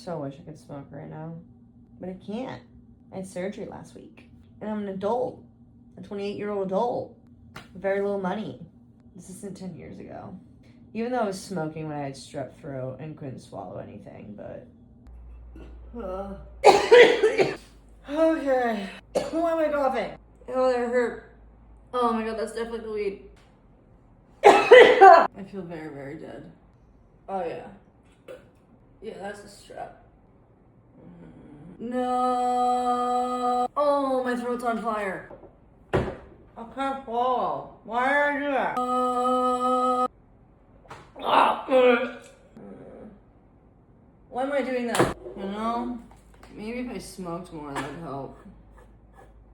so wish I could smoke right now, but I can't. I had surgery last week, and I'm an adult, a 28-year-old adult, with very little money. This isn't 10 years ago. Even though I was smoking when I had strep throat and couldn't swallow anything, but... Okay. Why am I coughing? Oh, that hurt. Oh my god, that's definitely the weed. I feel very, very dead. Oh yeah. Yeah, that's a strep. No. Oh, my throat's on fire. I can't swallow. Why did I do that? Why am I doing that? You know, maybe if I smoked more, that would help.